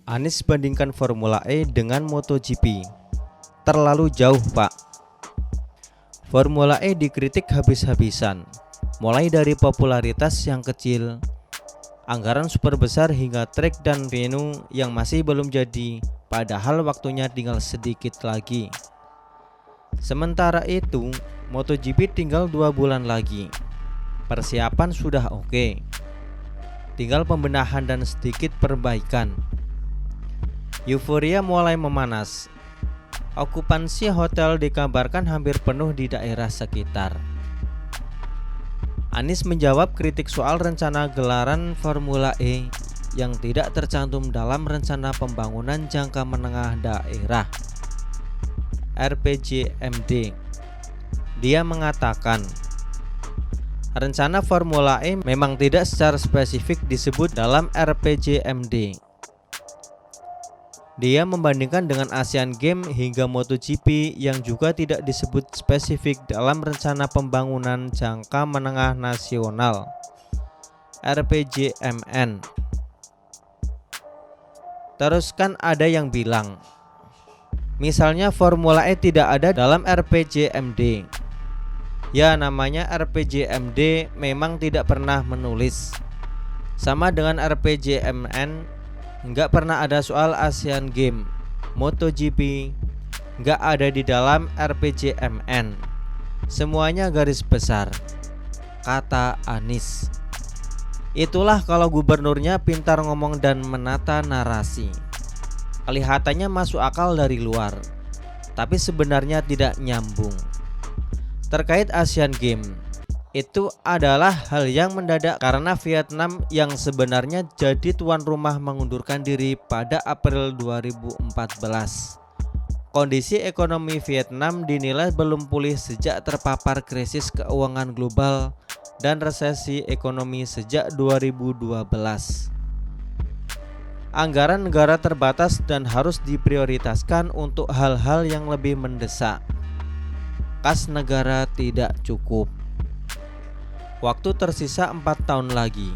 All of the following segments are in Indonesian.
Anies bandingkan Formula E dengan MotoGP. Terlalu jauh, Pak. Formula E dikritik habis-habisan, mulai dari popularitas yang kecil, anggaran super besar hingga trek dan venue yang masih belum jadi, padahal waktunya tinggal sedikit lagi. Sementara itu, MotoGP tinggal 2 bulan lagi. Persiapan sudah oke. Tinggal pembenahan dan sedikit perbaikan. Euforia mulai memanas. Okupansi hotel dikabarkan hampir penuh di daerah sekitar. Anies menjawab kritik soal rencana gelaran Formula E yang tidak tercantum dalam rencana pembangunan jangka menengah daerah (RPJMD). Dia mengatakan, rencana Formula E memang tidak secara spesifik disebut dalam RPJMD. Dia membandingkan dengan Asian Games hingga MotoGP yang juga tidak disebut spesifik dalam rencana pembangunan jangka menengah nasional (RPJMN). Terus kan ada yang bilang, misalnya Formula E tidak ada dalam RPJMD. Ya, namanya RPJMD memang tidak pernah menulis. Sama dengan RPJMN, nggak pernah ada soal Asian Games, MotoGP, nggak ada di dalam RPJMN. Semuanya garis besar, kata Anies. Itulah kalau gubernurnya pintar ngomong dan menata narasi. Kelihatannya masuk akal dari luar, tapi sebenarnya tidak nyambung. Terkait Asian Games, itu adalah hal yang mendadak karena Vietnam yang sebenarnya jadi tuan rumah mengundurkan diri pada April 2014. Kondisi ekonomi Vietnam dinilai belum pulih sejak terpapar krisis keuangan global dan resesi ekonomi sejak 2012. Anggaran negara terbatas dan harus diprioritaskan untuk hal-hal yang lebih mendesak. Kas negara tidak cukup. Waktu tersisa 4 tahun lagi.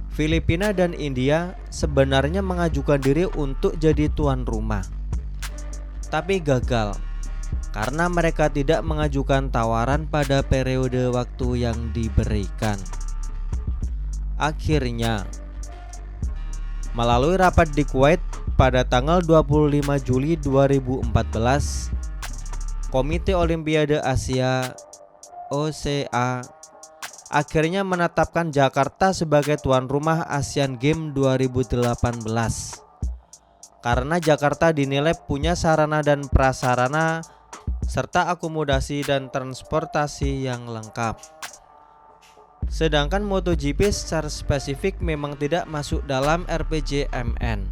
Filipina dan India sebenarnya mengajukan diri untuk jadi tuan rumah, tapi gagal karena mereka tidak mengajukan tawaran pada periode waktu yang diberikan. Akhirnya, melalui rapat di Kuwait pada tanggal 25 Juli 2014, Komite Olimpiade Asia (OCA) akhirnya menetapkan Jakarta sebagai tuan rumah Asian Games 2018 karena Jakarta dinilai punya sarana dan prasarana serta akomodasi dan transportasi yang lengkap. Sedangkan MotoGP secara spesifik memang tidak masuk dalam RPJMN,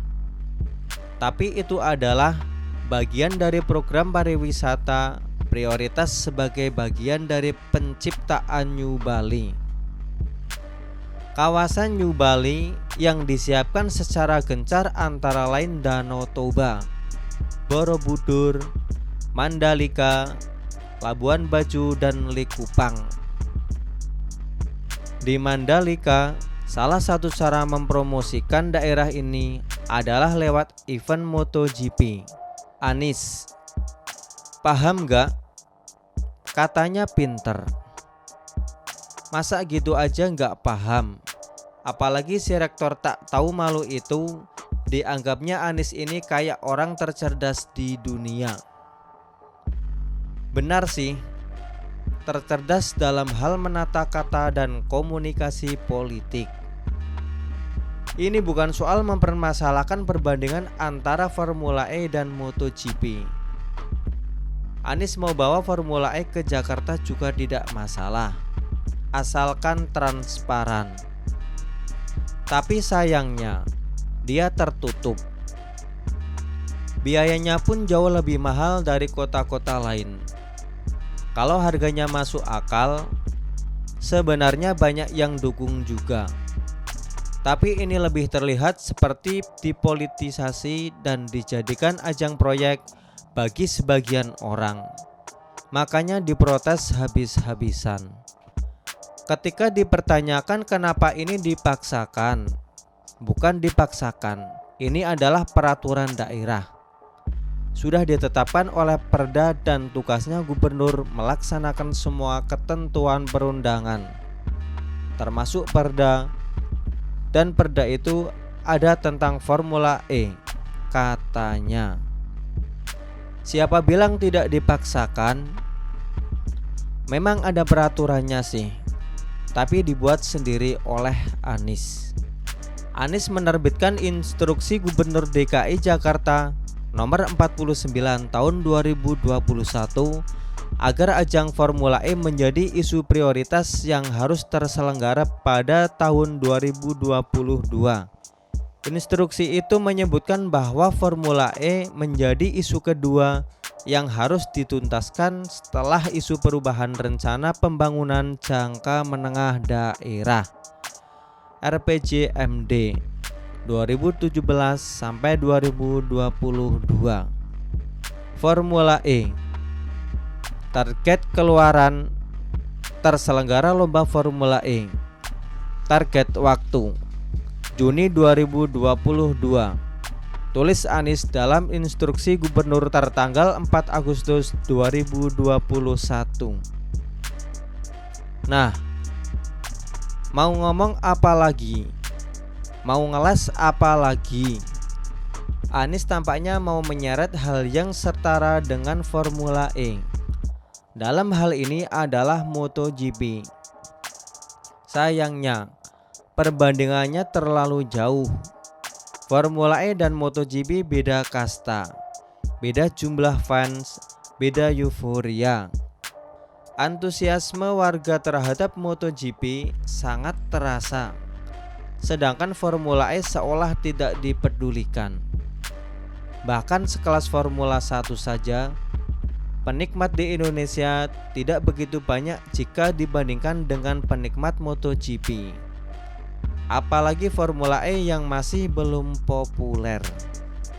tapi itu adalah bagian dari program pariwisata prioritas sebagai bagian dari penciptaan New Bali. Kawasan New Bali yang disiapkan secara gencar antara lain Danau Toba, Borobudur, Mandalika, Labuan Bajo, dan Likupang. Di Mandalika, salah satu cara mempromosikan daerah ini adalah lewat event MotoGP. Anies, paham gak? Katanya pinter. Masa gitu aja nggak paham? Apalagi si rektor tak tahu malu itu dianggapnya Anies ini kayak orang tercerdas di dunia. Benar sih, tercerdas dalam hal menata kata dan komunikasi politik. Ini bukan soal mempermasalahkan perbandingan antara Formula E dan MotoGP. Anies mau bawa Formula E ke Jakarta juga tidak masalah, asalkan transparan. Tapi sayangnya, dia tertutup. Biayanya pun jauh lebih mahal dari kota-kota lain. Kalau harganya masuk akal, sebenarnya banyak yang dukung juga. Tapi ini lebih terlihat seperti dipolitisasi dan dijadikan ajang proyek bagi sebagian orang. Makanya diprotes habis-habisan. Ketika dipertanyakan kenapa ini dipaksakan, bukan dipaksakan, ini adalah peraturan daerah. Sudah ditetapkan oleh Perda dan tugasnya gubernur melaksanakan semua ketentuan perundangan, termasuk Perda. Dan Perda itu ada tentang Formula E, katanya. Siapa bilang tidak dipaksakan? Memang ada peraturannya sih, tapi dibuat sendiri oleh Anies. Anies menerbitkan instruksi Gubernur DKI Jakarta nomor 49 tahun 2021 agar ajang Formula E menjadi isu prioritas yang harus terselenggara pada tahun 2022. Instruksi itu menyebutkan bahwa Formula E menjadi isu kedua yang harus dituntaskan setelah isu perubahan rencana pembangunan jangka menengah daerah (RPJMD) 2017 sampai 2022. Formula E. Target keluaran terselenggara lomba Formula E. Target waktu Juni 2022. Tulis Anies dalam instruksi gubernur tertanggal 4 Agustus 2021. Nah, mau ngomong apa lagi? Mau ngeles apa lagi? Anies tampaknya mau menyeret hal yang setara dengan Formula E. Dalam hal ini adalah MotoGP. Sayangnya, perbandingannya terlalu jauh. Formula E dan MotoGP beda kasta, beda jumlah fans, beda euforia. Antusiasme warga terhadap MotoGP sangat terasa, sedangkan Formula E seolah tidak dipedulikan. Bahkan sekelas Formula 1 saja, penikmat di Indonesia tidak begitu banyak jika dibandingkan dengan penikmat MotoGP. Apalagi Formula E yang masih belum populer.